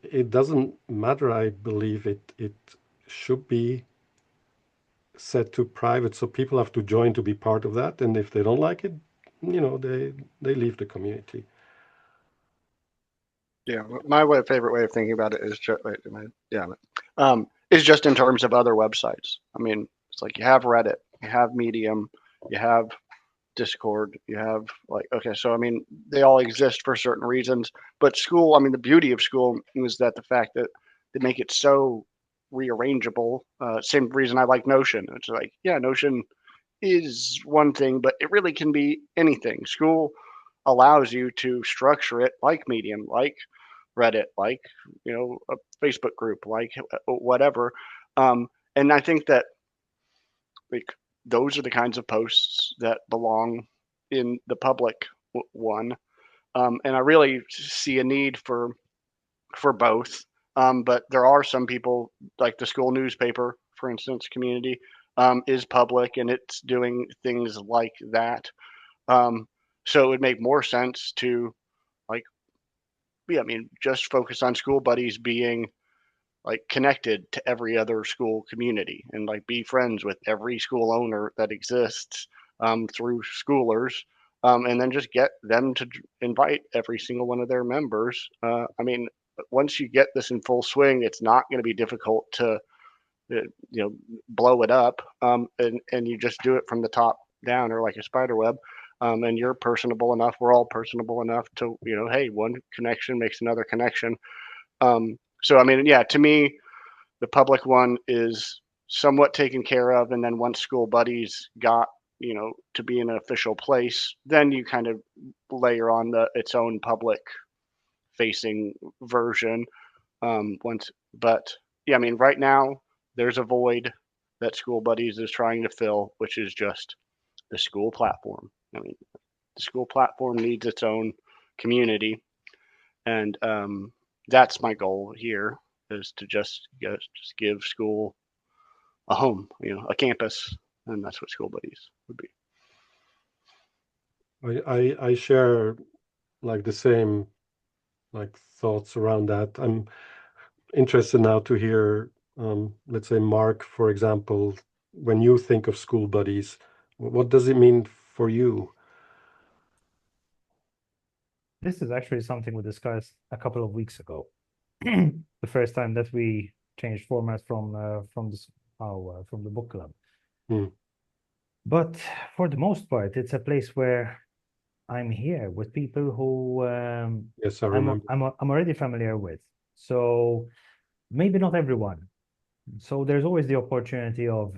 B: it doesn't matter. I believe it should be set to private, so people have to join to be part of that. And if they don't like it, they leave the community.
F: Yeah, my favorite way of thinking about it is just, is just in terms of other websites. I mean, it's like you have Reddit, you have Medium, you have Discord, you have okay, so I mean, they all exist for certain reasons. But Skool, I mean, the beauty of Skool is that the fact that they make it so rearrangeable. Same reason I like Notion. It's like, yeah, Notion is one thing, but it really can be anything. Skool allows you to structure it like Medium, like Reddit, like a Facebook group, like whatever. And I think that those are the kinds of posts that belong in the public one. And I really see a need for both. But there are some people, like the school newspaper, for instance, community, is public and it's doing things like that. So it would make more sense to just focus on Skool Buddies being connected to every other school community and be friends with every school owner that exists through schoolers, and then just get them to invite every single one of their members. Once you get this in full swing, it's not going to be difficult to blow it up, and you just do it from the top down or like a spider web. And you're personable enough, we're all personable enough to, hey, one connection makes another connection. So, to me, the public one is somewhat taken care of. And then once Skool Buddies got, to be in an official place, then you kind of layer on its own public facing version. Right now there's a void that Skool Buddies is trying to fill, which is just the school platform. The school platform needs its own community. And that's my goal here, is to just give Skool a home, a campus, and that's what Skool Buddies would be.
B: I share the same thoughts around that. I'm interested now to hear, let's say, Mark, for example, when you think of Skool Buddies, what does it mean for you?
E: This is actually something we discussed a couple of weeks ago. The first time that we changed format from the book club. But for the most part, it's a place where I'm here with people who
B: yes, I remember.
E: I'm already familiar with. So maybe not everyone. So there's always the opportunity of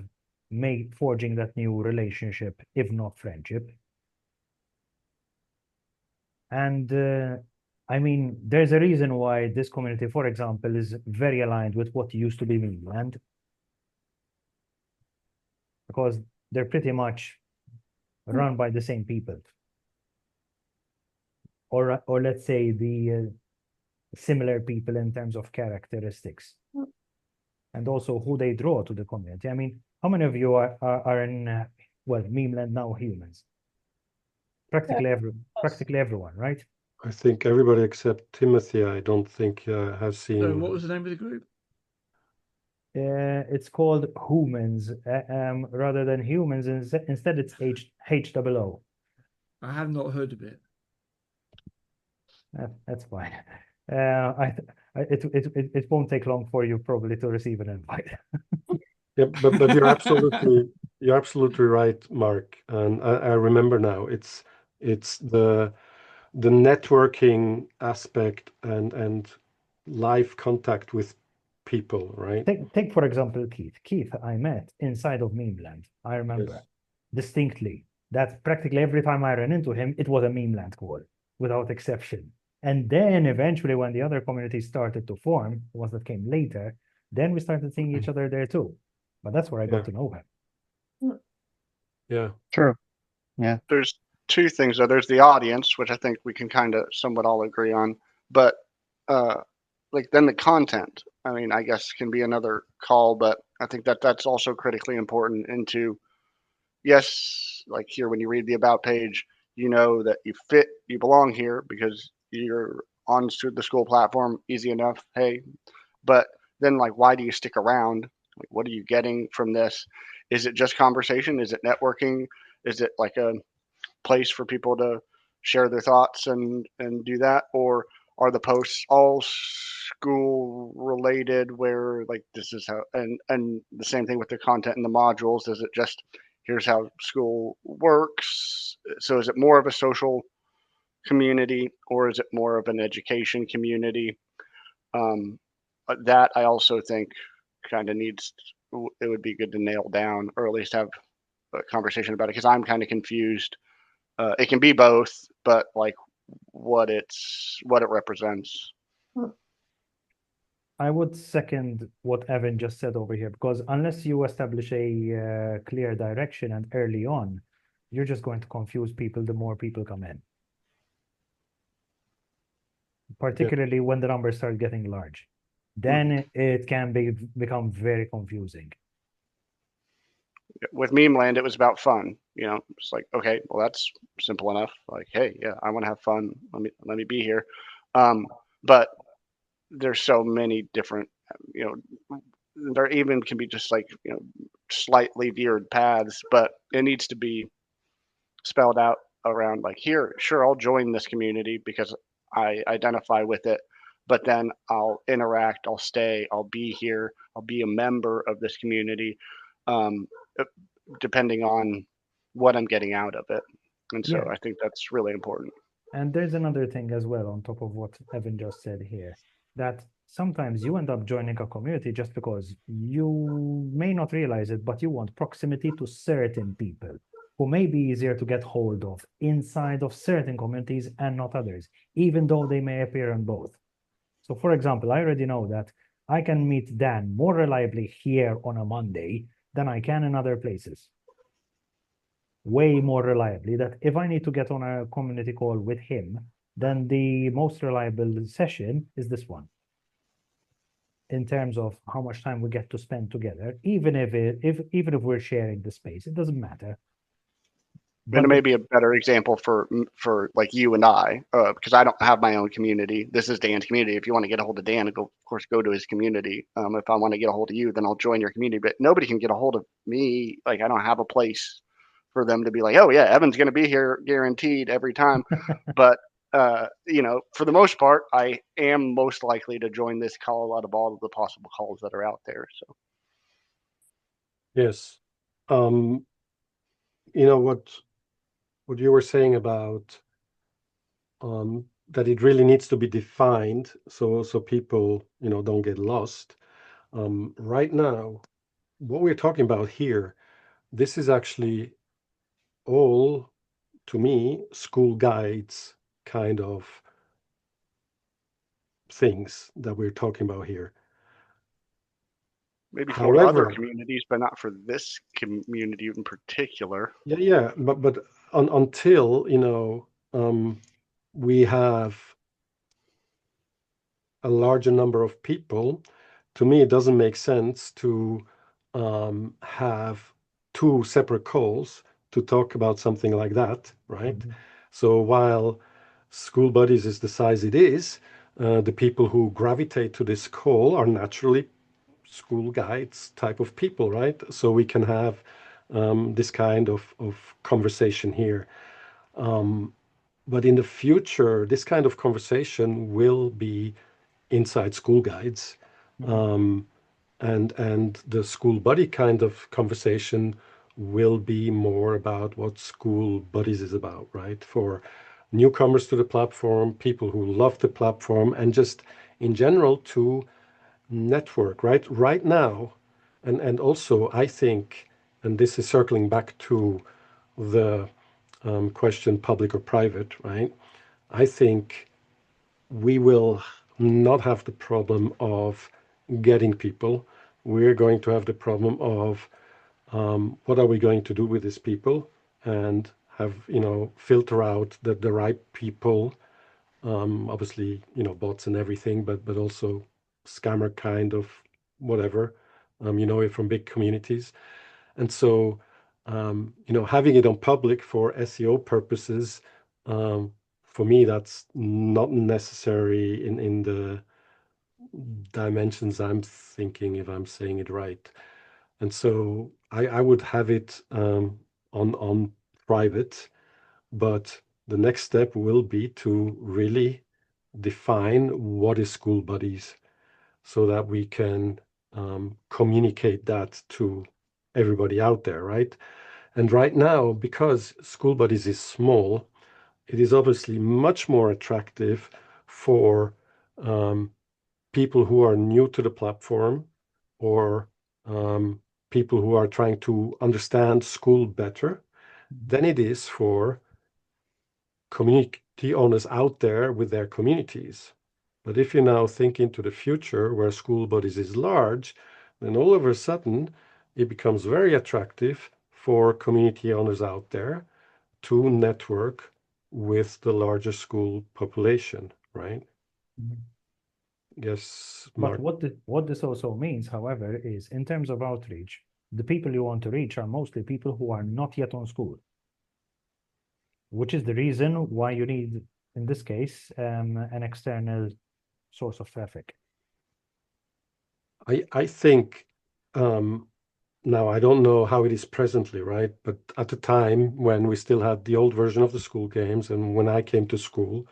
E: forging that new relationship, if not friendship. And there's a reason why this community, for example, is very aligned with what used to be Mainland, because they're pretty much run by the same people. or let's say the similar people in terms of characteristics, and also who they draw to the community. I mean, how many of you are in well, Memeland now humans? Practically everyone, right?
B: I think everybody except Timothy, I don't think has seen.
A: So what was the name of the group?
E: It's called Humans, rather than Humans. Instead, it's HOO.
A: I have not heard of it.
E: That's fine. It won't take long for you probably to receive an invite.
B: Yeah, but you're absolutely right, Mark. And I remember now. It's the networking aspect and live contact with people, right?
E: Take for example Keith. Keith, I met inside of Memeland. I remember
B: Yes.
E: distinctly that practically every time I ran into him, it was a Memeland call, without exception. And then eventually, when the other communities started to form, the ones that came later, then we started seeing each other there too. But that's where I got to know him.
B: Yeah.
D: True. Yeah.
F: There's two things though. There's the audience, which I think we can kind of somewhat all agree on, but like then the content. I mean, I guess can be another call, but I think that that's also critically important into, yes, like here when you read the about page, you know that you belong here because you're on the school platform, easy enough. Hey, but then like, why do you stick around? Like, what are you getting from this? Is it just conversation? Is it networking? Is it like a place for people to share their thoughts and do that, or are the posts all school related where like this is how, and the same thing with the content and the modules? Is it just here's how school works? So is it more of a social community or is it more of an education community? That I also think kind of needs, it would be good to nail down, or at least have a conversation about it, because I'm kind of confused. It can be both, but like what it represents.
E: I would second what Evan just said over here, because unless you establish a clear direction and early on, you're just going to confuse people the more people come in. Particularly when the numbers start getting large. Then it can become very confusing.
F: With Memeland, it was about fun. You know, it's like, okay, well, that's simple enough. Like, hey, yeah, I want to have fun. Let me be here. But there's so many different, you know, there even can be just like, you know, slightly veered paths, but it needs to be spelled out around like, here, sure, I'll join this community because I identify with it, but then I'll interact, I'll stay, I'll be here, I'll be a member of this community, depending on what I'm getting out of it. And so I think that's really important.
E: And there's another thing as well on top of what Evan just said here, that sometimes you end up joining a community just because you may not realize it, but you want proximity to certain people who may be easier to get hold of inside of certain communities and not others, even though they may appear on both. So for example, I already know that I can meet Dan more reliably here on a Monday than I can in other places. Way more reliably, that if I need to get on a community call with him, then the most reliable session is this one. In terms of how much time we get to spend together, even if we're sharing the space, it doesn't matter.
F: And it may be a better example for like you and I, because I don't have my own community. This is Dan's community. If you want to get a hold of Dan, of course, go to his community. If I want to get a hold of you, then I'll join your community. But nobody can get a hold of me. Like I don't have a place for them to be like, oh yeah, Evan's going to be here guaranteed every time. But you know, for the most part, I am most likely to join this call out of all of the possible calls that are out there. So
B: yes, you know what you were saying about that it really needs to be defined so people, you know, don't get lost. Right now, what we're talking about here, this is actually all, to me, school guides kind of things that we're talking about here.
F: maybe for other communities, but not for this community in particular.
B: Yeah, but until, you know, we have a larger number of people, to me, it doesn't make sense to have two separate calls to talk about something like that, right?
E: Mhm.
B: So while Skool Buddies is the size it is, the people who gravitate to this call are naturally school guides type of people, right? So we can have this kind of conversation here. But in the future, this kind of conversation will be inside school guides. And the school buddy kind of conversation will be more about what Skool Buddies is about, right? For newcomers to the platform, people who love the platform, and just in general to network, right? Right now, and also I think, and this is circling back to the question public or private, right? I think we will not have the problem of getting people. We're going to have the problem of what are we going to do with these people, and have, filter out the right people. Obviously, bots and everything, but also scammer kind of whatever, it from big communities. And so, having it on public for SEO purposes, for me, that's not necessary in the dimensions I'm thinking, if I'm saying it right. And so I would have it on private, but the next step will be to really define what is Skool Buddies, so that we can communicate that to everybody out there, right? And right now, because Skool Buddies is small, it is obviously much more attractive for people who are new to the platform, or people who are trying to understand school better, than it is for community owners out there with their communities. But if you now think into the future where Skool Buddies is large, then all of a sudden it becomes very attractive for community owners out there to network with the larger school population, right?
E: Mhm.
B: Yes,
E: But
B: Mark.
E: what this also means, however, is in terms of outreach, the people you want to reach are mostly people who are not yet on Skool, which is the reason why you need, in this case, an external source of traffic.
B: I think now I don't know how it is presently, right? But at the time when we still had the old version of the school games, and when I came to school,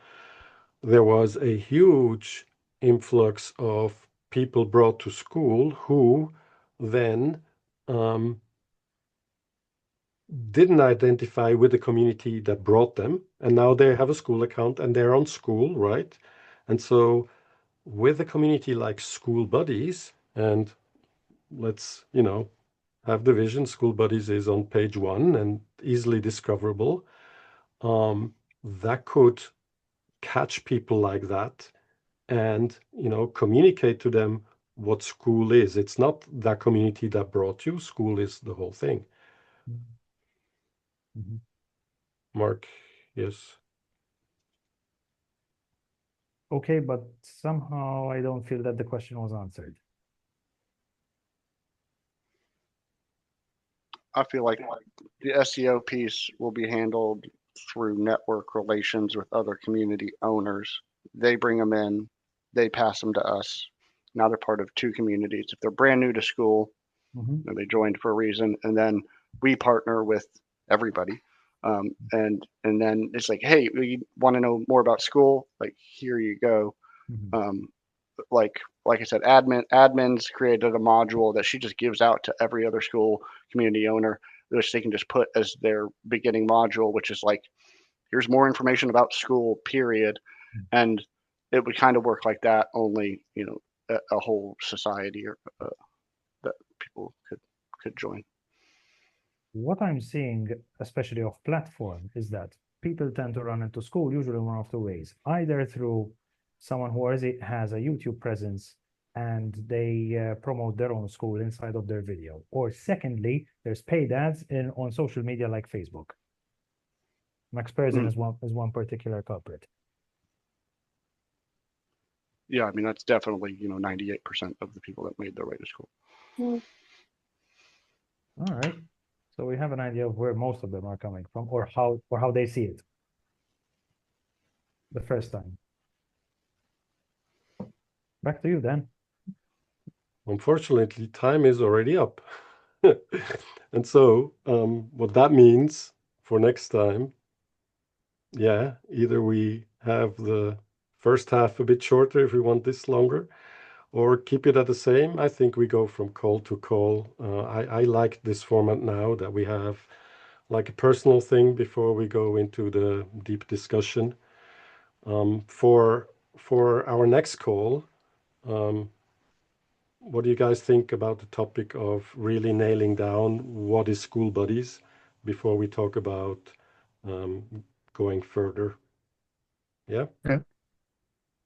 B: there was a huge influx of people brought to school who then didn't identify with the community that brought them, and now they have a school account and they're on Skool, right? And so with a community like Skool Buddies, and let's have the vision, Skool Buddies is on page 1 and easily discoverable, that could catch people like that and communicate to them what school is. It's not that community that brought you. School is the whole thing.
E: Mhm.
B: Mark, yes.
E: Okay, but somehow I don't feel that the question was answered.
F: I feel like the SEO piece will be handled through network relations with other community owners. They bring them in, they pass them to us. Now they're part of two communities. If they're brand new to school,
E: Mhm.
F: they joined for a reason, and then we partner with everybody. And then it's like, hey, we want to know more about school. Like, here you go.
E: Mhm.
F: Like I said, admins created a module that she just gives out to every other school community owner, which they can just put as their beginning module, which is like, here's more information about school, period. And it would kind of work like that, only a whole society or that people could join.
E: What I'm seeing, especially off platform, is that people tend to run into Skool usually one of two ways, either through someone who already has a YouTube presence and they promote their own school inside of their video, or secondly, there's paid ads on social media like Facebook. Max Persson is one particular culprit.
F: yeah, I mean, that's definitely, 98% of the people that made their way to school.
C: Mm.
E: All right. So we have an idea of where most of them are coming from, or how they see it the first time. Back to you, Dan.
B: Unfortunately, time is already up. And so what that means for next time, yeah, either we have the first half a bit shorter if we want this longer, or keep it at the same. I think we go from call to call. I like this format now that we have like a personal thing before we go into the deep discussion. For our next call, what do you guys think about the topic of really nailing down what is Skool Buddies before we talk about going further? Yeah?
D: Okay.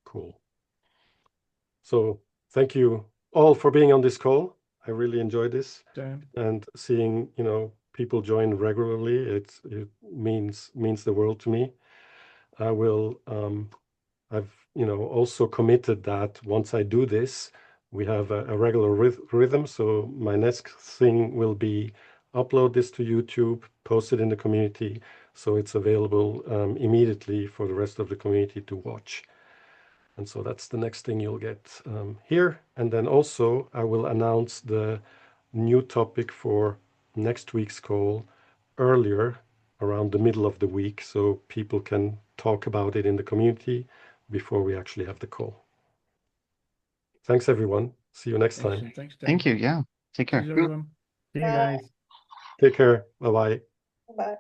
B: Cool. So thank you all for being on this call. I really enjoyed this
A: Dan.
B: and seeing, people join regularly. It means the world to me. I will I've also committed that once I do this, we have a regular rhythm. So my next thing will be upload this to YouTube, post it in the community, so it's available immediately for the rest of the community to watch. And so that's the next thing you'll get here. And then also I will announce the new topic for next week's call earlier, around the middle of the week, so people can talk about it in the community before we actually have the call. Thanks, everyone. See you next time.
A: Excellent. Thanks, Dan.
D: Thank you. Yeah. Take care.
A: Cheers, everyone.
E: See you guys.
B: Take care. Bye-bye.
C: Bye.